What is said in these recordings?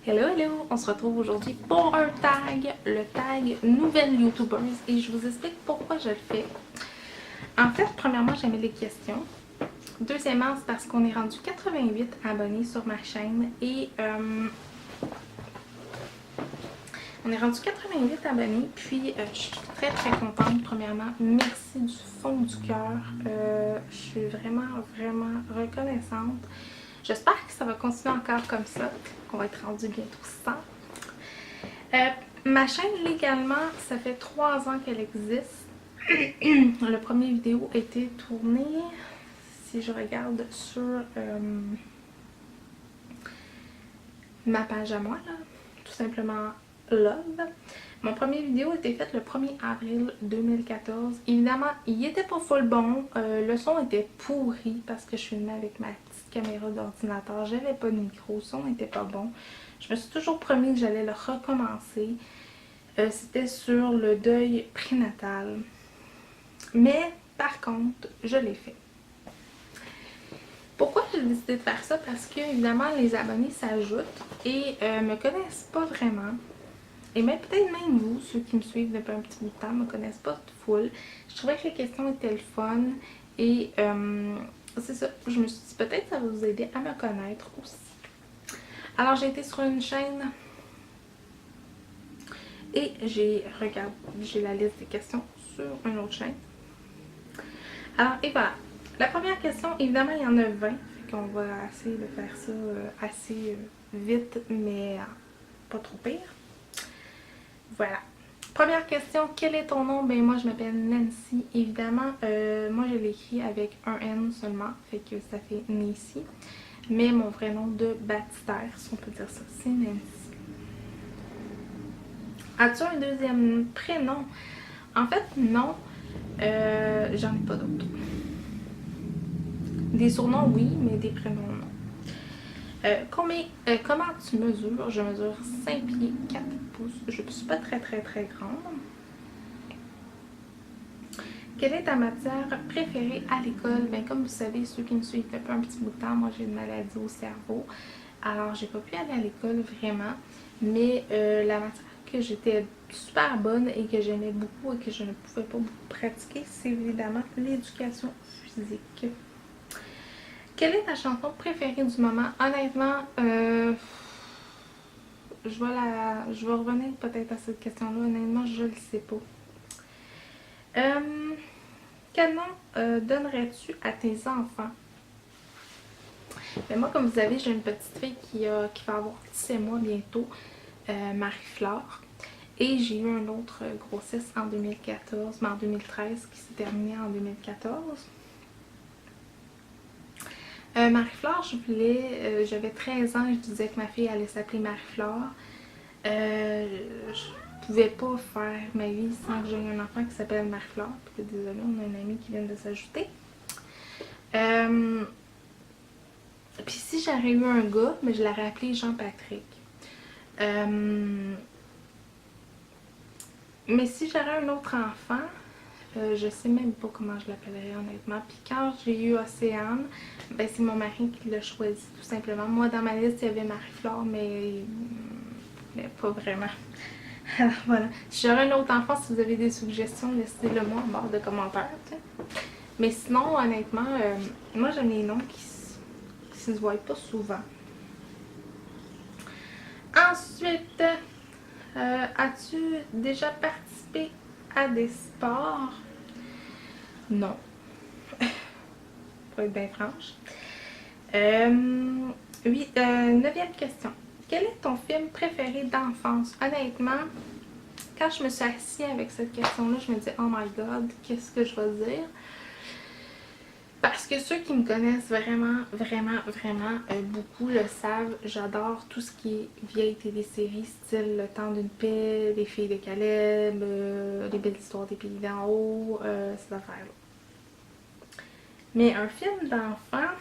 Hello, hello! On se retrouve aujourd'hui pour un tag, le tag Nouvelle YouTubers, et je vous explique pourquoi je le fais. En fait, premièrement, j'aimais les questions. Deuxièmement, c'est parce qu'on est rendu 88 abonnés sur ma chaîne et on est rendu 88 abonnés, puis je suis très très contente. Premièrement, merci du fond du cœur. Je suis vraiment reconnaissante. J'espère que ça va continuer encore comme ça, qu'on va être rendu bientôt 100. Ma chaîne, légalement, ça fait 3 ans qu'elle existe. Le premier vidéo a été tourné, si je regarde sur ma page à moi, là, tout simplement Love. Mon premier vidéo a été fait le 1er avril 2014. Évidemment, il était pas full bon. Le son était pourri parce que je filmais avec ma petite caméra d'ordinateur. J'avais pas de micro, le son n'était pas bon. Je me suis toujours promis que j'allais le recommencer. C'était sur le deuil prénatal. Mais, par contre, je l'ai fait. Pourquoi j'ai décidé de faire ça? Parce que, évidemment, les abonnés s'ajoutent et me connaissent pas vraiment. Et même peut-être même vous, ceux qui me suivent depuis un petit bout de temps, me connaissent pas full. Je trouvais que les questions étaient le fun et c'est ça. Je me suis dit peut-être ça va vous aider à me connaître aussi. Alors j'ai été sur une chaîne et j'ai la liste des questions sur une autre chaîne. Alors et voilà. La première question, évidemment il y en a 20, fait qu'on va essayer de faire ça assez vite mais pas trop pire. Voilà. Première question, quel est ton nom? Ben moi je m'appelle Nancy, évidemment. Moi je l'écris avec un N seulement, fait que ça fait Nancy. Mais mon vrai nom de baptistère, si on peut dire ça, c'est Nancy. As-tu un deuxième prénom? En fait, non. J'en ai pas d'autres. Des surnoms, oui, mais des prénoms, non. Comment tu mesures? Je mesure 5 pieds 4 pouces. Je ne suis pas très grande. Quelle est ta matière préférée à l'école? Bien, comme vous savez, ceux qui me suivent depuis un petit bout de temps, moi j'ai une maladie au cerveau. Alors, j'ai pas pu aller à l'école vraiment. Mais la matière que j'étais super bonne et que j'aimais beaucoup et que je ne pouvais pas beaucoup pratiquer, c'est évidemment l'éducation physique. Quelle est ta chanson préférée du moment? Honnêtement, je vais revenir peut-être à cette question-là. Honnêtement, je le sais pas. Quel nom donnerais-tu à tes enfants? Ben moi, comme vous savez, j'ai une petite fille qui va avoir 17 mois bientôt, Marie-Flore. Et j'ai eu une autre grossesse en 2014, mais en 2013, qui s'est terminée en 2014. Marie-Flore, j'avais 13 ans, je disais que ma fille allait s'appeler Marie-Flore. Je pouvais pas faire ma vie sans que j'aie un enfant qui s'appelle Marie-Flore. Puis désolée, on a une amie qui vient de s'ajouter. Puis si j'aurais eu un gars, mais je l'aurais appelé Jean-Patrick. Mais si j'aurais un autre enfant, je sais même pas comment je l'appellerais honnêtement. Puis quand j'ai eu Océane, ben c'est mon mari qui l'a choisi tout simplement. Moi dans ma liste il y avait Marie-Flore, mais pas vraiment. Alors voilà. Si j'aurais un autre enfant, si vous avez des suggestions, laissez-le moi en barre de commentaires. T'sais. Mais sinon, honnêtement, moi j'aime les noms qui se voient pas souvent. Ensuite, as-tu déjà participé à des sports? Non. Pour être bien franche. 9e question. Quel est ton film préféré d'enfance? Honnêtement, quand je me suis assise avec cette question-là, je me dis, oh my god, qu'est-ce que je vais dire? Parce que ceux qui me connaissent vraiment beaucoup le savent, j'adore tout ce qui est vieille télésérie, style Le Temps d'une paix, Les Filles de Caleb, Les Belles Histoires des Pays d'en haut, ces affaires-là. Mais un film d'enfant,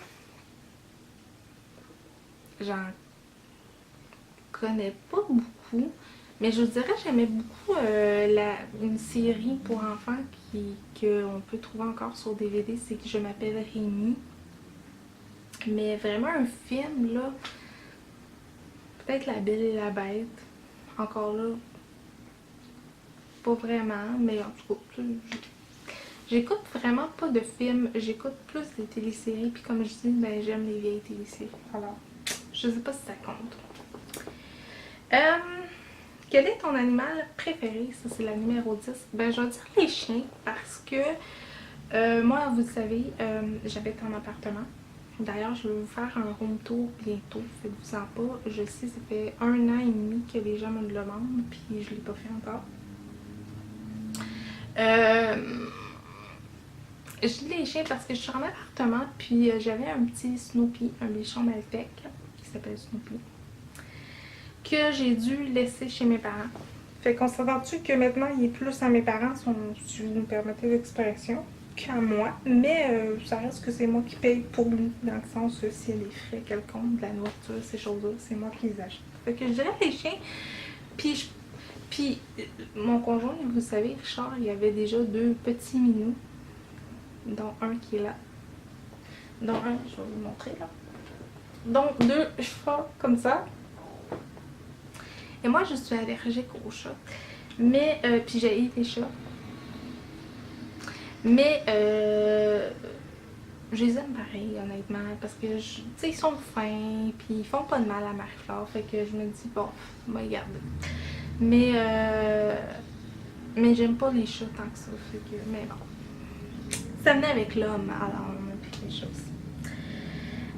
j'en connais pas beaucoup. Mais je vous dirais que j'aimais beaucoup une série pour enfants qu'on peut trouver encore sur DVD, c'est que Je m'appelle Rémi. Mais vraiment un film, là, Peut-être La Belle et la Bête. Encore là, pas vraiment, mais en tout cas, j'écoute vraiment pas de films, j'écoute plus des téléséries, puis comme je dis, ben j'aime les vieilles téléséries. Alors, je sais pas si ça compte. Quel est ton animal préféré? Ça, c'est la numéro 10. Ben, je vais dire les chiens parce que moi, vous le savez, j'habite en appartement. D'ailleurs, je vais vous faire un room tour bientôt. Faites-vous en pas. Je sais, ça fait 1 an et demi que les gens me le demandent, puis je l'ai pas fait encore. Je dis les chiens parce que je suis en appartement, puis j'avais un petit Snoopy, un bichon maltais qui s'appelle Snoopy, que j'ai dû laisser chez mes parents. Fait qu'on s'entend-tu que maintenant il est plus à mes parents, si vous me permettez l'expression, qu'à moi. Mais ça reste que c'est moi qui paye pour lui, dans le sens s'il y a des frais quelconques, de la nourriture, ces choses-là, c'est moi qui les achète. Fait que je dirais les chiens. Puis mon conjoint, vous savez, Richard, il y avait déjà 2 petits minous, dont un qui est là. Dont un, je vais vous montrer là. Donc 2 chats comme ça. Et moi, je suis allergique aux chats. Mais, puis j'ai les chats. Mais, je les aime pareil, honnêtement. Parce que, tu sais, ils sont fins. Puis ils font pas de mal à Marie-Flore. Fait que je me dis, bon, on va garder. Mais j'aime pas les chats tant que ça. Fait que, mais bon. Ça venait avec l'homme, alors on a pris les chats aussi.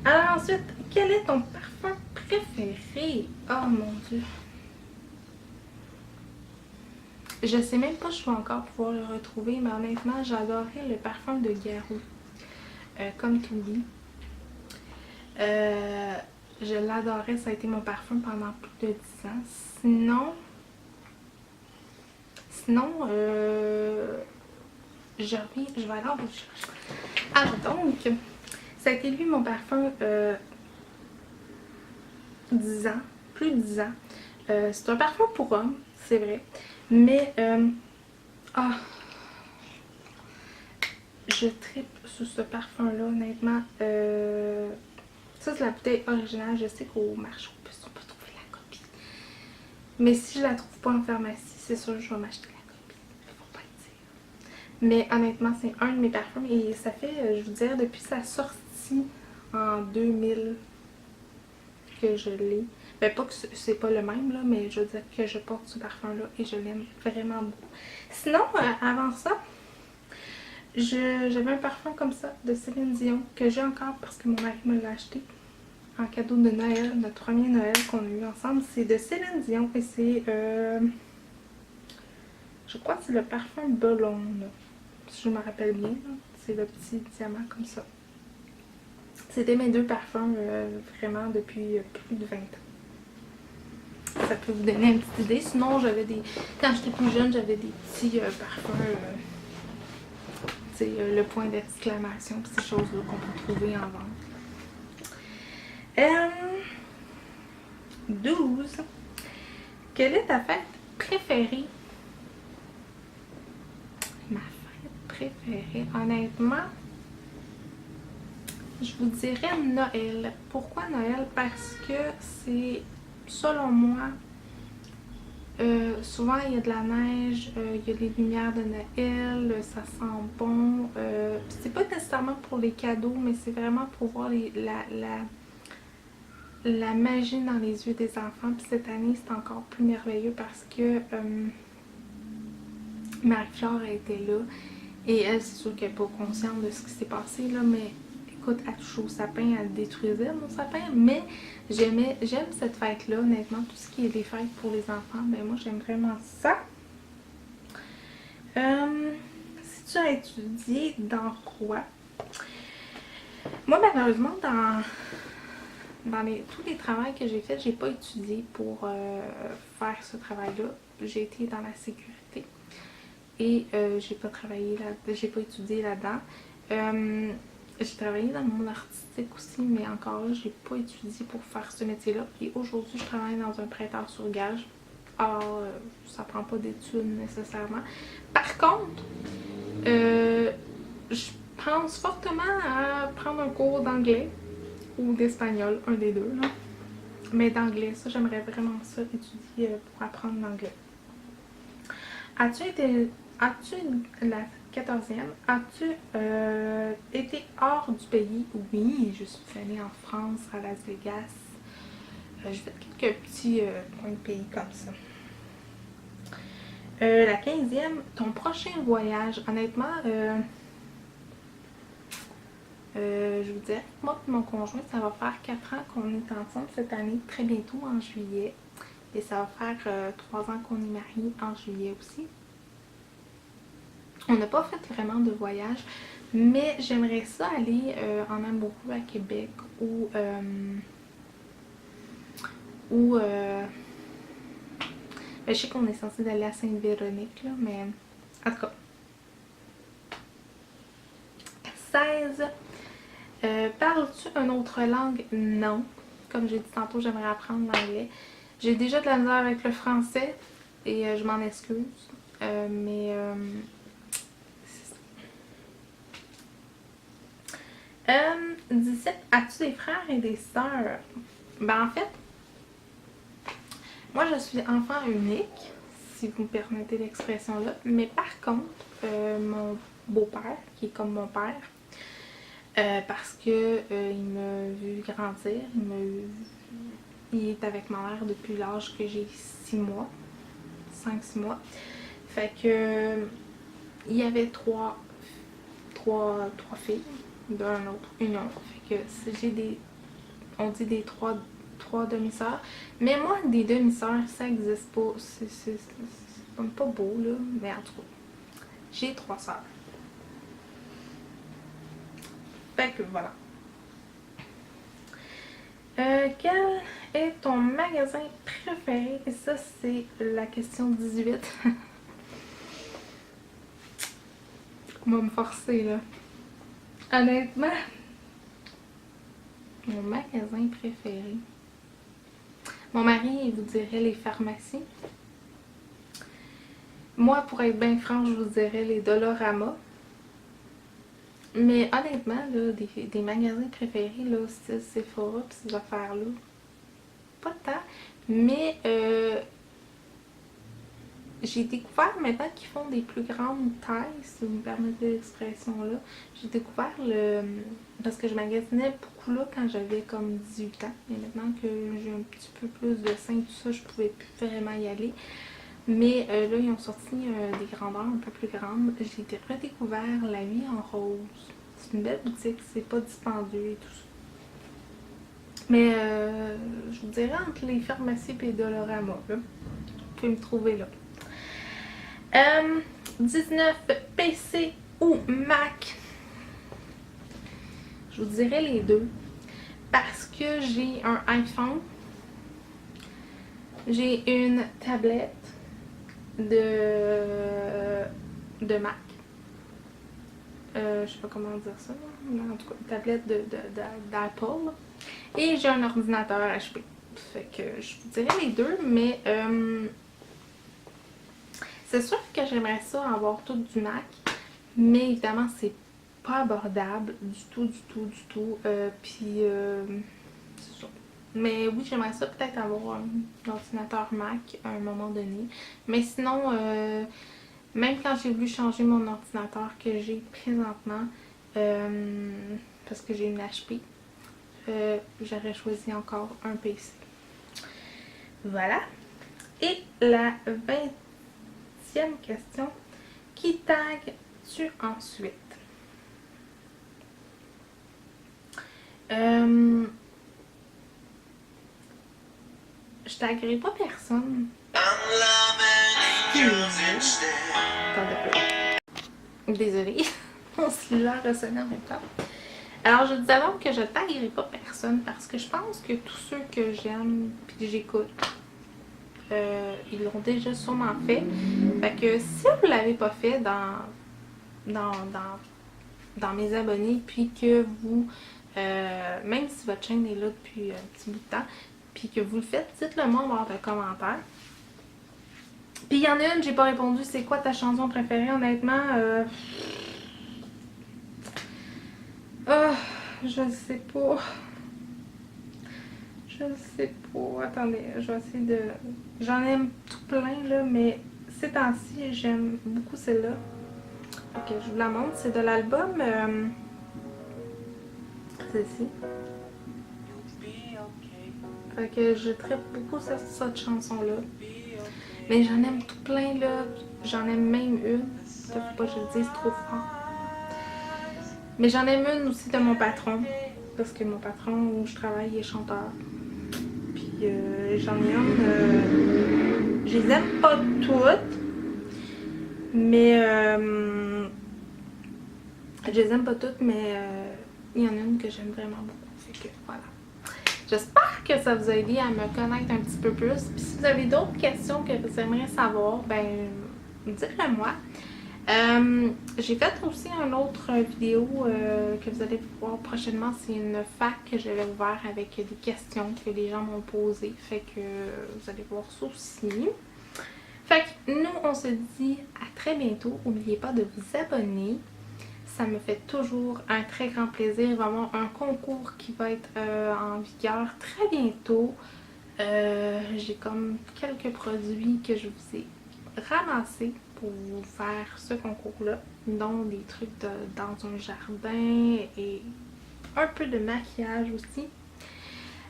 Alors ensuite, quel est ton parfum préféré? Oh mon Dieu. Je sais même pas si je vais encore pouvoir le retrouver, mais honnêtement, j'adorais le parfum de Garou. Comme To Be. Je l'adorais, ça a été mon parfum pendant plus de 10 ans. Sinon, je vais aller en recherche. Alors donc, ça a été lui mon parfum 10 ans, plus de 10 ans. C'est un parfum pour homme, c'est vrai. Mais, je tripe sur ce parfum-là, honnêtement. Ça, c'est la bouteille originale. Je sais qu'au marché, on peut pas trouver la copie. Mais si je la trouve pas en pharmacie, c'est sûr que je vais m'acheter la copie. Faut pas le dire. Mais honnêtement, c'est un de mes parfums. Et ça fait, je vous dirais, depuis sa sortie en 2000 que je l'ai. Ben, pas que c'est pas le même, là, mais je veux dire que je porte ce parfum-là et je l'aime vraiment beaucoup. Sinon, avant ça, j'avais un parfum comme ça de Céline Dion que j'ai encore parce que mon mari me l'a acheté en cadeau de Noël, notre premier Noël qu'on a eu ensemble. C'est de Céline Dion et c'est, je crois que c'est le parfum Boulogne, si je me rappelle bien. C'est le petit diamant comme ça. C'était mes 2 parfums vraiment depuis plus de 20 ans. Ça peut vous donner une petite idée. Sinon, quand j'étais plus jeune, j'avais des petits parfums, le point d'exclamation, ces choses-là qu'on peut trouver en vente. 12. Quelle est ta fête préférée? Ma fête préférée, honnêtement, je vous dirais Noël. Pourquoi Noël? Parce que c'est, selon moi, souvent il y a de la neige, il y a des lumières de Noël, ça sent bon. C'est pas nécessairement pour les cadeaux, mais c'est vraiment pour voir la magie dans les yeux des enfants. Puis cette année, c'est encore plus merveilleux parce que Marie-Flore était là. Et elle, c'est sûr qu'elle n'est pas consciente de ce qui s'est passé, là, mais écoute, elle touche au sapin, elle détruisait mon sapin. Mais j'aime cette fête-là, honnêtement. Tout ce qui est des fêtes pour les enfants, ben moi, j'aime vraiment ça. Si tu as étudié dans quoi? Moi, malheureusement, dans tous les travaux que j'ai faits, j'ai pas étudié pour faire ce travail-là. J'ai été dans la sécurité et j'ai pas travaillé là, j'ai pas étudié là-dedans. J'ai travaillé dans le monde artistique aussi, mais encore là, j'ai pas étudié pour faire ce métier-là. Et aujourd'hui, je travaille dans un prêteur sur gage. Alors, ça prend pas d'études nécessairement. Par contre, je pense fortement à prendre un cours d'anglais ou d'espagnol, un des deux, là. Mais d'anglais, ça, j'aimerais vraiment ça étudier pour apprendre l'anglais. As-tu, la 14e, as-tu été hors du pays? Oui, je suis allée en France, à Las Vegas. J'ai fait quelques petits points de pays comme ça. La 15e, ton prochain voyage. Honnêtement, je vous dirais, moi et mon conjoint, ça va faire 4 ans qu'on est ensemble cette année, très bientôt en juillet. Et ça va faire 3 ans qu'on est mariés en juillet aussi. On n'a pas fait vraiment de voyage, mais j'aimerais ça aller en amoureux à Québec ou ben, je sais qu'on est censé aller à Sainte-Véronique, là, mais en tout cas. 16. Parles-tu une autre langue? Non. Comme j'ai dit tantôt, j'aimerais apprendre l'anglais. J'ai déjà de la misère avec le français et je m'en excuse. Mais 17. As-tu des frères et des sœurs? Ben en fait, moi je suis enfant unique, si vous me permettez l'expression-là. Mais par contre, mon beau-père, qui est comme mon père, parce que il m'a vu grandir, il est avec ma mère depuis l'âge que j'ai 6 mois, 5-6 mois. Fait que il y avait trois filles d'un autre union. Fait que j'ai des, on dit des trois demi-sœurs. Mais moi, des demi-sœurs, ça existe pas. C'est pas beau là, mais en tout cas, j'ai 3 sœurs. Fait que voilà. Quel est ton magasin préféré? Et ça, c'est la question 18. On va me forcer, là. Honnêtement, mon magasin préféré. Mon mari, il vous dirait les pharmacies. Moi, pour être bien franche, je vous dirais les Dollarama. Mais honnêtement, là, des magasins préférés, là, c'est Sephora pis ces affaires-là. Pas tant. Mais j'ai découvert maintenant qu'ils font des plus grandes tailles, si vous me permettez l'expression-là. J'ai découvert parce que je magasinais beaucoup là quand j'avais comme 18 ans. Et maintenant que j'ai un petit peu plus de seins, tout ça, je pouvais plus vraiment y aller. Mais là, ils ont sorti des grandeurs un peu plus grandes. J'ai redécouvert La Vie en Rose. C'est une belle boutique, c'est pas dispendieux et tout ça. Mais je vous dirais entre les pharmacies et les Dollarama, là. Vous pouvez me trouver là. 19. PC ou Mac? Je vous dirais les deux. Parce que j'ai un iPhone. J'ai une tablette de Mac. Je sais pas comment dire ça, mais en tout cas, une tablette d'Apple. Et j'ai un ordinateur HP. Fait que je vous dirais les deux, mais c'est sûr que j'aimerais ça avoir tout du Mac, mais évidemment, c'est pas abordable du tout. Puis, c'est ça. Mais oui, j'aimerais ça peut-être avoir un ordinateur Mac à un moment donné. Mais sinon, même quand j'ai voulu changer mon ordinateur que j'ai présentement, parce que j'ai une HP, j'aurais choisi encore un PC. Voilà. Et la 20e question. Qui tagues-tu ensuite? Je taguerai pas personne. Attendez un peu. Désolée. Mon cellulaire a sonné en même temps. Alors, je dis d'abord que je taguerai pas personne parce que je pense que tous ceux que j'aime et que j'écoute, ils l'ont déjà sûrement fait. Fait que si vous l'avez pas fait dans mes abonnés, puis que vous, même si votre chaîne est là depuis un petit bout de temps, puis que vous le faites, dites-le moi en barre de commentaires. Puis il y en a une, j'ai pas répondu, c'est quoi ta chanson préférée? Honnêtement, je sais pas. Je sais pas. Attendez, je vais essayer de... J'en aime tout plein, là, mais ces temps-ci, j'aime beaucoup celle-là. Ok, je vous la montre. C'est de l'album... celle-ci. Fait que je traite beaucoup cette chanson-là. Mais j'en aime tout plein, là. J'en aime même une. Faut pas que je le dise trop fort. Mais j'en aime une aussi de mon patron. Parce que mon patron où je travaille, il est chanteur. Puis j'en ai une... je les aime pas toutes. Mais... je les aime pas toutes, mais il y en a une que j'aime vraiment beaucoup. Fait que voilà. J'espère que ça vous a aidé à me connaître un petit peu plus. Puis si vous avez d'autres questions que vous aimeriez savoir, ben dites-le moi. J'ai fait aussi une autre vidéo que vous allez voir prochainement. C'est une fac que j'avais ouvert avec des questions que les gens m'ont posées. Fait que vous allez voir ça aussi. Fait que nous, on se dit à très bientôt. N'oubliez pas de vous abonner. Ça me fait toujours un très grand plaisir. Il va y avoir un concours qui va être en vigueur très bientôt. J'ai comme quelques produits que je vous ai ramassés pour faire ce concours-là. Dont des trucs dans un jardin et un peu de maquillage aussi.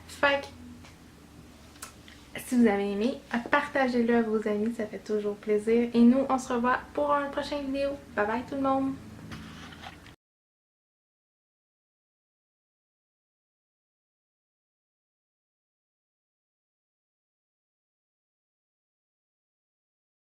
Fait que si vous avez aimé, partagez-le à vos amis, ça fait toujours plaisir. Et nous, on se revoit pour une prochaine vidéo. Bye bye tout le monde!